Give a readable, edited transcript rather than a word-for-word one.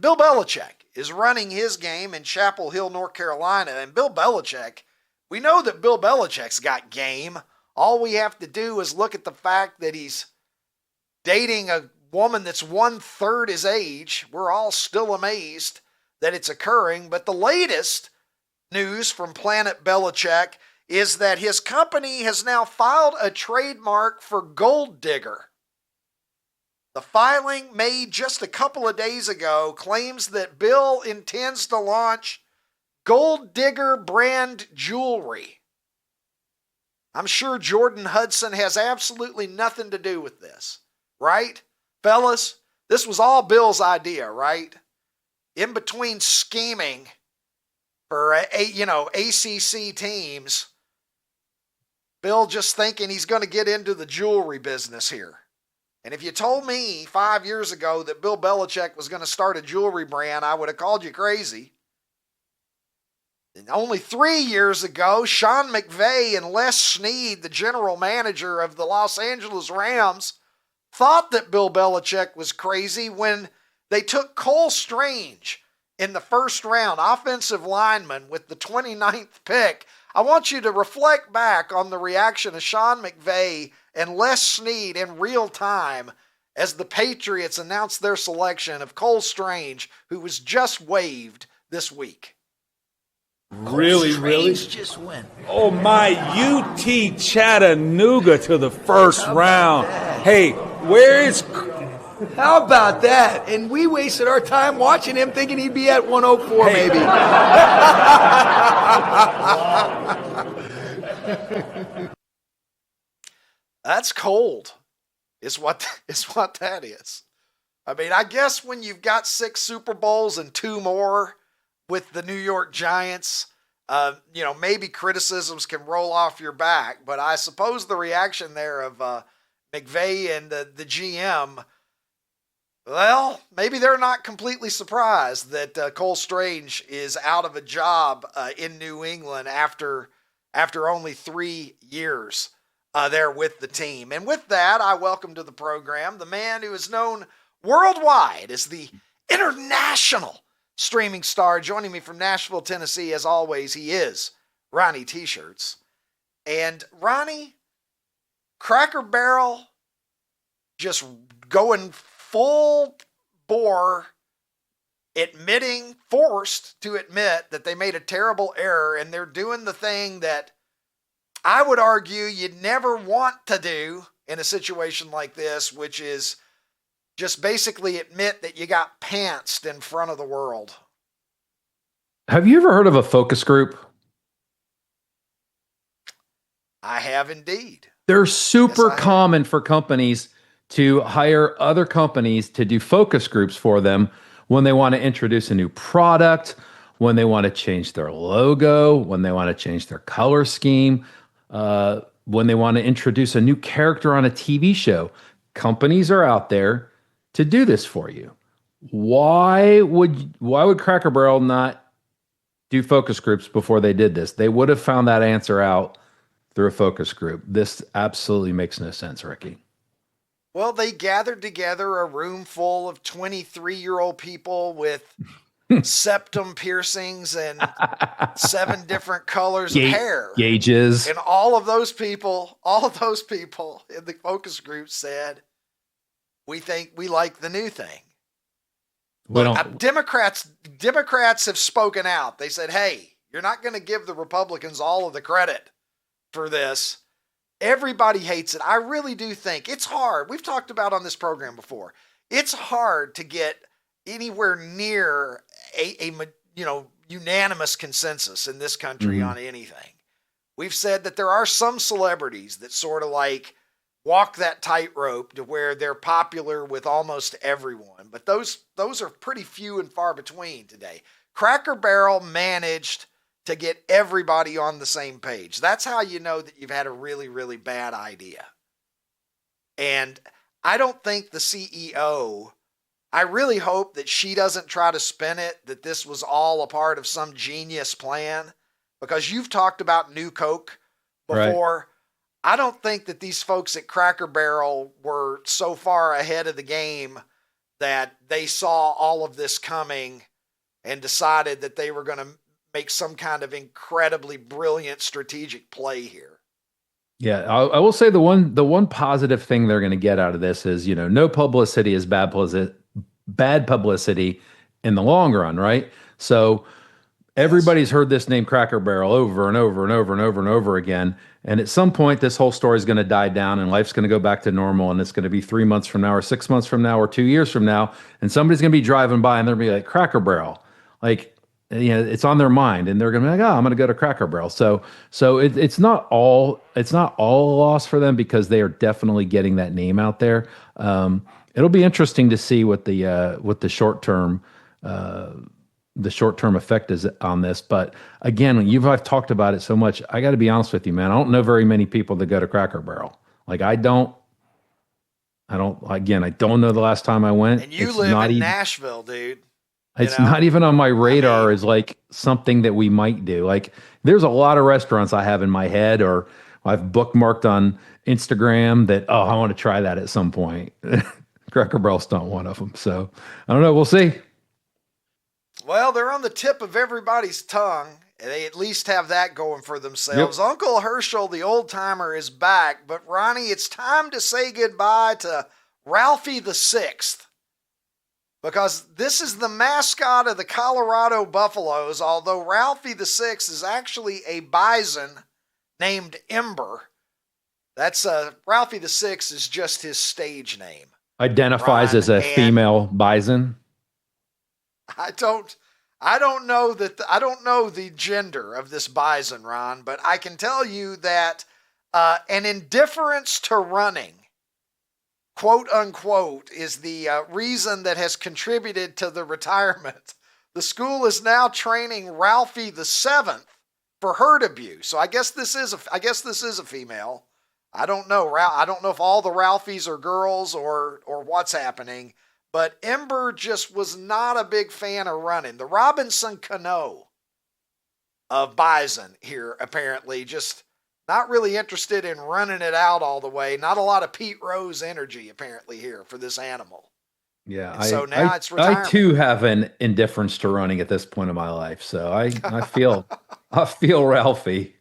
Bill Belichick is running his game in Chapel Hill, North Carolina. And Bill Belichick, we know that Bill Belichick's got game. All we have to do is look at the fact that he's dating a woman that's 1/3 his age. We're all still amazed that it's occurring. But the latest news from Planet Belichick is that his company has now filed a trademark for Gold Digger. The filing made just a couple of days ago claims that Bill intends to launch Gold Digger brand jewelry. I'm sure Jordon Hudson has absolutely nothing to do with this, right? Fellas, this was all Bill's idea, right? In between scheming for ACC teams, Bill just thinking he's going to get into the jewelry business here. And if you told me 5 years ago that Bill Belichick was going to start a jewelry brand, I would have called you crazy. And only 3 years ago, Sean McVay and Les Snead, the general manager of the Los Angeles Rams, thought that Bill Belichick was crazy when they took Cole Strange in the first round, offensive lineman with the 29th pick. I want you to reflect back on the reaction of Sean McVay and Les Snead in real time as the Patriots announced their selection of Cole Strange, who was just waived this week. Really? Just went. Oh, my UT Chattanooga to the first round. Hey, where is... How about that? And we wasted our time watching him thinking he'd be at 104 maybe. That's cold, is what that is. I mean, I guess when you've got 6 Super Bowls and 2 more with the New York Giants, maybe criticisms can roll off your back. But I suppose the reaction there of McVay and the GM, well, maybe they're not completely surprised that Cole Strange is out of a job in New England after only 3 years there with the team. And with that, I welcome to the program the man who is known worldwide as the international streaming star. Joining me from Nashville, Tennessee, as always, he is Ronnie T-Shirts. And Ronnie, Cracker Barrel just going full bore, forced to admit that they made a terrible error, and they're doing the thing that I would argue you'd never want to do in a situation like this, which is just basically admit that you got pantsed in front of the world. Have you ever heard of a focus group? I have indeed. They're super common for companies to hire other companies to do focus groups for them when they want to introduce a new product, when they want to change their logo, when they want to change their color scheme, when they want to introduce a new character on a TV show. Companies are out there to do this for you. Why would Cracker Barrel not do focus groups before they did this? They would have found that answer out through a focus group. This absolutely makes no sense, Ricky. Well, they gathered together a room full of 23-year-old people with septum piercings and 7 different colors of hair. Gauges. And all of those people in the focus group said, we think we like the new thing. Democrats have spoken out. They said, hey, you're not going to give the Republicans all of the credit for this. Everybody hates it. I really do think it's hard. We've talked about on this program before. It's hard to get anywhere near a unanimous consensus in this country on anything. We've said that there are some celebrities that sort of like walk that tightrope to where they're popular with almost everyone, but those are pretty few and far between today. Cracker Barrel managed to get everybody on the same page. That's how you know that you've had a really, really bad idea. And I don't think the CEO, I really hope that she doesn't try to spin it that this was all a part of some genius plan, because you've talked about New Coke before. Right. I don't think that these folks at Cracker Barrel were so far ahead of the game that they saw all of this coming and decided that they were going to make some kind of incredibly brilliant strategic play here. Yeah, I will say the one positive thing they're going to get out of this is, no publicity is bad publicity in the long run, right? So everybody's heard this name Cracker Barrel over and over and over and over and over again. And at some point, this whole story is going to die down and life's going to go back to normal. And it's going to be 3 months from now or 6 months from now or 2 years from now. And somebody's going to be driving by and they're going to be like, Cracker Barrel. Like, it's on their mind and they're going to be like, oh, I'm going to go to Cracker Barrel. So it's not all a loss for them because they are definitely getting that name out there. It'll be interesting to see what the short term effect is on this. But again, I've talked about it so much. I got to be honest with you, man. I don't know very many people that go to Cracker Barrel. Like I don't know the last time I went. And you live in Nashville, dude. It's not even on my radar as like something that we might do. Like there's a lot of restaurants I have in my head or I've bookmarked on Instagram that, I want to try that at some point. Cracker Barrel's not one of them. So I don't know. We'll see. Well, they're on the tip of everybody's tongue. They at least have that going for themselves. Yep. Uncle Herschel, the old timer, is back. But Ronnie, it's time to say goodbye to Ralphie the Sixth. Because this is the mascot of the Colorado Buffaloes, although Ralphie the Sixth is actually a bison named Ember. That's Ralphie the Sixth is just his stage name. Identifies as a female bison. I don't know the gender of this bison, Ron, but I can tell you that an indifference to running, quote unquote, is the reason that has contributed to the retirement. The school is now training Ralphie the Seventh for herd abuse. So I guess this is a female. I don't know. I don't know if all the Ralphies are girls or what's happening. But Ember just was not a big fan of running. The Robinson Cano of bison here, apparently, just not really interested in running it out all the way. Not a lot of Pete Rose energy, apparently, here for this animal. Yeah. So now it's retirement. I, too, have an indifference to running at this point in my life. So I feel Ralphie.